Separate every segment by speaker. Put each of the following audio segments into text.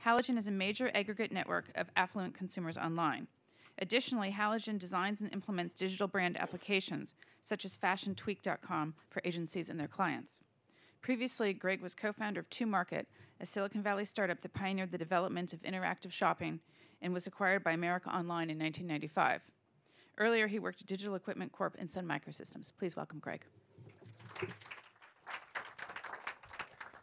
Speaker 1: Halogen is a major aggregate network of affluent consumers online. Additionally, Halogen designs and implements digital brand applications, such as FashionTweak.com, for agencies and their clients. Previously, Greg was co-founder of 2Market, a Silicon Valley startup that pioneered the development of interactive shopping and was acquired by America Online in 1995. Earlier, he worked at Digital Equipment Corp. and Sun Microsystems. Please welcome Greg.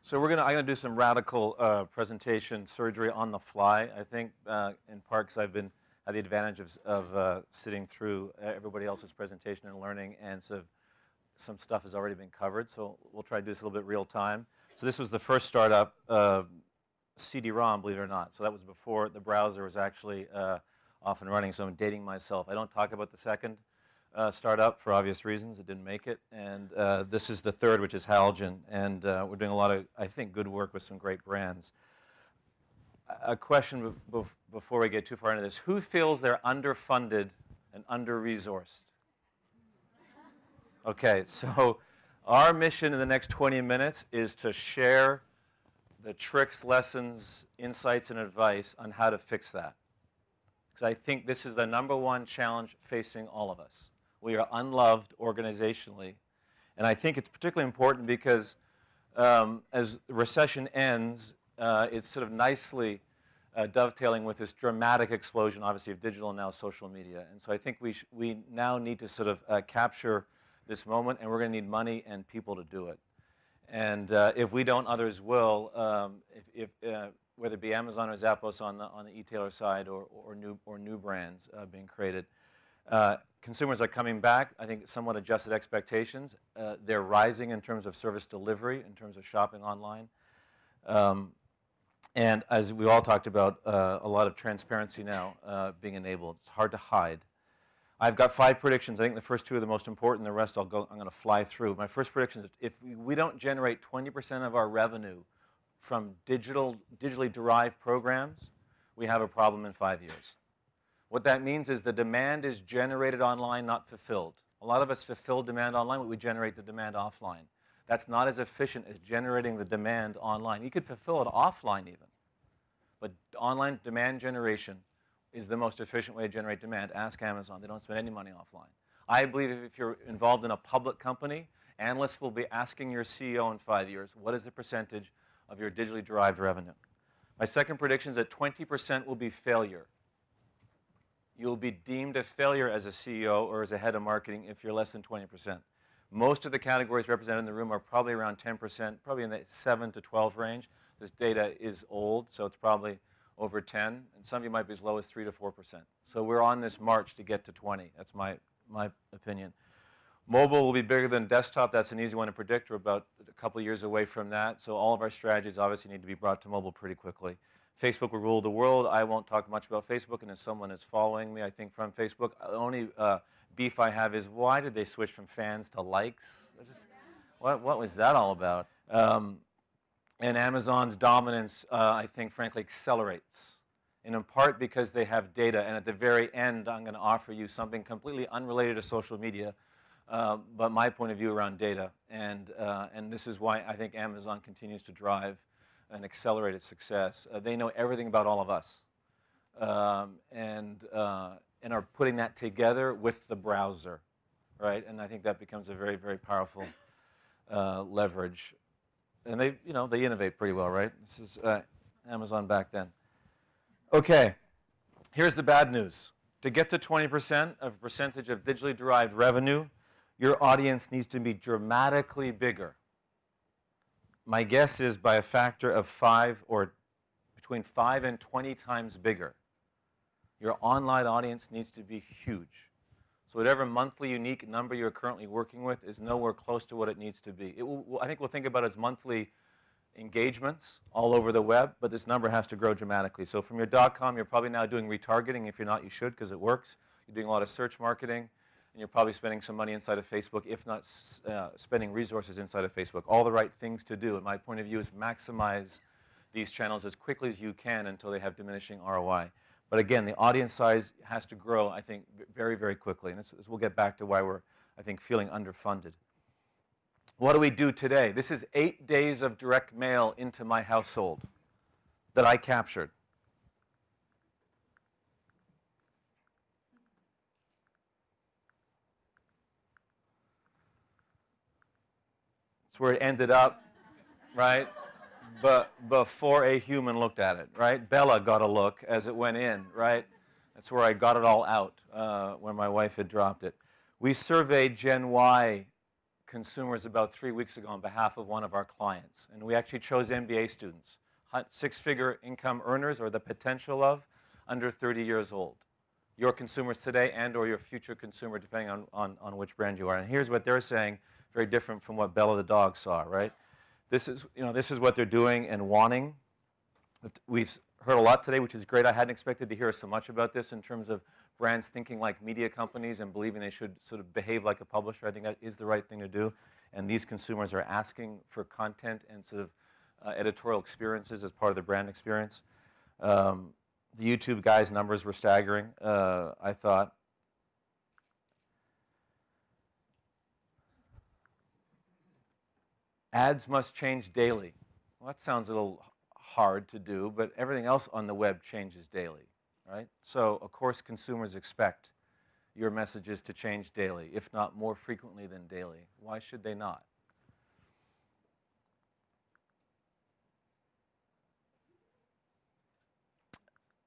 Speaker 2: So I'm gonna do some radical presentation surgery on the fly. I think in part because I've had the advantage of sitting through everybody else's presentation and learning, and so some stuff has already been covered. So we'll try to do this a little bit real time. So this was the first startup, CD-ROM, believe it or not. So that was before the browser was actually off and running. So I'm dating myself. I don't talk about the second startup for obvious reasons. It didn't make it. And this is the third, which is Halogen. And we're doing a lot of, I think, good work with some great brands. A question before we get too far into this. Who feels they're underfunded and under-resourced? Okay, so our mission in the next 20 minutes is to share the tricks, lessons, insights, and advice on how to fix that. Because I think this is the #1 challenge facing all of us. We are unloved organizationally. And I think it's particularly important because as the recession ends, it's sort of nicely dovetailing with this dramatic explosion, obviously, of digital and now social media. And so I think we now need to sort of capture this moment, and we're going to need money and people to do it. And if we don't, others will, whether it be Amazon or Zappos on the e-tailer side or new brands being created. Consumers are coming back. I think somewhat adjusted expectations. They're rising in terms of service delivery, in terms of shopping online. And as we all talked about, a lot of transparency now being enabled. It's hard to hide. I've got 5 predictions. I think the first 2 are the most important. The rest I'm going to fly through. My first prediction is if we don't generate 20% of our revenue from digitally derived programs, we have a problem in 5 years. What that means is the demand is generated online, not fulfilled. A lot of us fulfill demand online, but we generate the demand offline. That's not as efficient as generating the demand online. You could fulfill it offline even. But online demand generation is the most efficient way to generate demand. Ask Amazon. They don't spend any money offline. I believe if you're involved in a public company, analysts will be asking your CEO in 5 years, what is the percentage of your digitally derived revenue? My second prediction is that 20% will be failure. You'll be deemed a failure as a CEO or as a head of marketing if you're less than 20%. Most of the categories represented in the room are probably around 10%, probably in the 7 to 12 range. This data is old, so it's probably over 10, and some of you might be as low as 3 to 4%. So we're on this march to get to 20. That's my opinion. Mobile will be bigger than desktop. That's an easy one to predict. We're about a couple of years away from that. So all of our strategies obviously need to be brought to mobile pretty quickly. Facebook will rule the world. I won't talk much about Facebook, and as someone is following me, I think, from Facebook, the only beef I have is why did they switch from fans to likes? What was that all about? And Amazon's dominance, I think, frankly, accelerates. And in part because they have data. And at the very end, I'm going to offer you something completely unrelated to social media, but my point of view around data. And this is why I think Amazon continues to drive an accelerated success. They know everything about all of us. And are putting that together with the browser, right? And I think that becomes a very, very powerful leverage. And they innovate pretty well, right? This is Amazon back then. Okay, here's the bad news. To get to 20% of percentage of digitally derived revenue, your audience needs to be dramatically bigger. My guess is by a factor of 5 or between 5 and 20 times bigger. Your online audience needs to be huge. So whatever monthly unique number you're currently working with is nowhere close to what it needs to be. I think we'll think about it as monthly engagements all over the web, but this number has to grow dramatically. So from your .com, you're probably now doing retargeting. If you're not, you should, because it works. You're doing a lot of search marketing, and you're probably spending some money inside of Facebook, if not spending resources inside of Facebook. All the right things to do, in my point of view, is maximize these channels as quickly as you can until they have diminishing ROI. But again, the audience size has to grow, I think, very, very quickly. And this we'll get back to why we're, I think, feeling underfunded. What do we do today? This is 8 days of direct mail into my household. that I captured. It's where it ended up, right? But before a human looked at it, right? Bella got a look as it went in, right? That's where I got it all out when my wife had dropped it. We surveyed Gen Y consumers about 3 weeks ago on behalf of one of our clients, and we actually chose MBA students, six-figure income earners or the potential of under 30 years old. Your consumers today and or your future consumer, depending on which brand you are. And here's what they're saying, very different from what Bella the dog saw, right? This is what they're doing and wanting. We've heard a lot today, which is great. I hadn't expected to hear so much about this in terms of brands thinking like media companies and believing they should sort of behave like a publisher. I think that is the right thing to do. And these consumers are asking for content and sort of editorial experiences as part of the brand experience. The YouTube guys' numbers were staggering, I thought. Ads must change daily. Well, that sounds a little hard to do, but everything else on the web changes daily, right? So, of course, consumers expect your messages to change daily, if not more frequently than daily. Why should they not?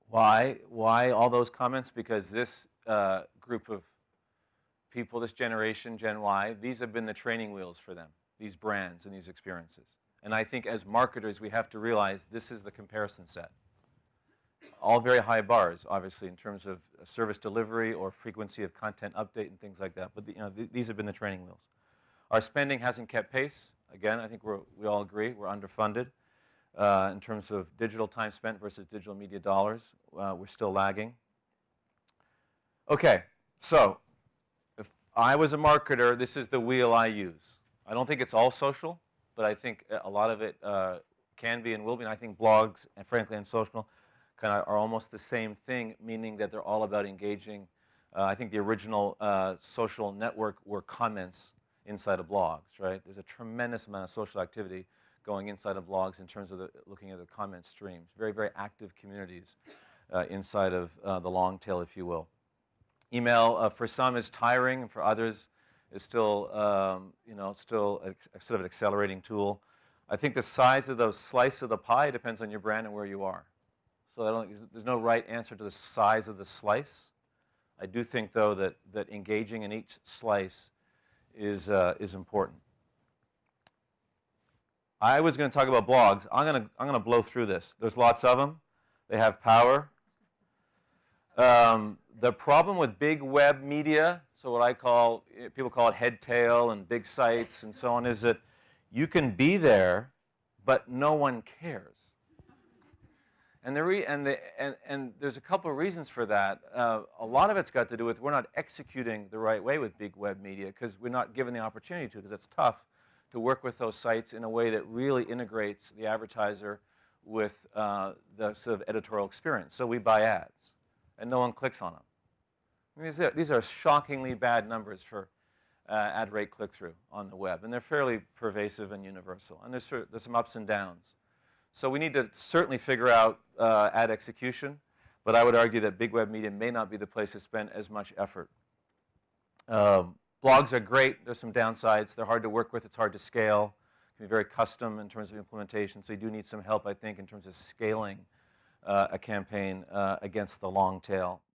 Speaker 2: Why all those comments? Because this group of people, this generation, Gen Y, these have been the training wheels for them, these brands and these experiences. And I think as marketers, we have to realize this is the comparison set. All very high bars, obviously, in terms of service delivery or frequency of content update and things like that. But these have been the training wheels. Our spending hasn't kept pace. Again, I think we all agree we're underfunded in terms of digital time spent versus digital media dollars. We're still lagging. Okay, so if I was a marketer, this is the wheel I use. I don't think it's all social, but I think a lot of it can be and will be. And I think blogs, and frankly, and social kind of are almost the same thing, meaning that they're all about engaging. I think the original social network were comments inside of blogs, right? There's a tremendous amount of social activity going inside of blogs in terms of looking at the comment streams. Very, very active communities inside of the long tail, if you will. Email, for some, is tiring, and for others, is still, still sort of an accelerating tool. I think the size of the slice of the pie depends on your brand and where you are. So there's no right answer to the size of the slice. I do think, though, that engaging in each slice is important. I was going to talk about blogs. I'm going to blow through this. There's lots of them. They have power. The problem with big web media, so what people call it head tail and big sites and so on, is that you can be there, but no one cares. And there's a couple of reasons for that. A lot of it's got to do with we're not executing the right way with big web media because we're not given the opportunity to, because it's tough to work with those sites in a way that really integrates the advertiser with the sort of editorial experience. So we buy ads, and no one clicks on them. I mean, these are shockingly bad numbers for ad rate click-through on the web, and they're fairly pervasive and universal. And there's some ups and downs. So we need to certainly figure out ad execution, but I would argue that big web media may not be the place to spend as much effort. Blogs are great. There's some downsides. They're hard to work with. It's hard to scale. It can be very custom in terms of implementation. So you do need some help, I think, in terms of scaling a campaign against the long tail.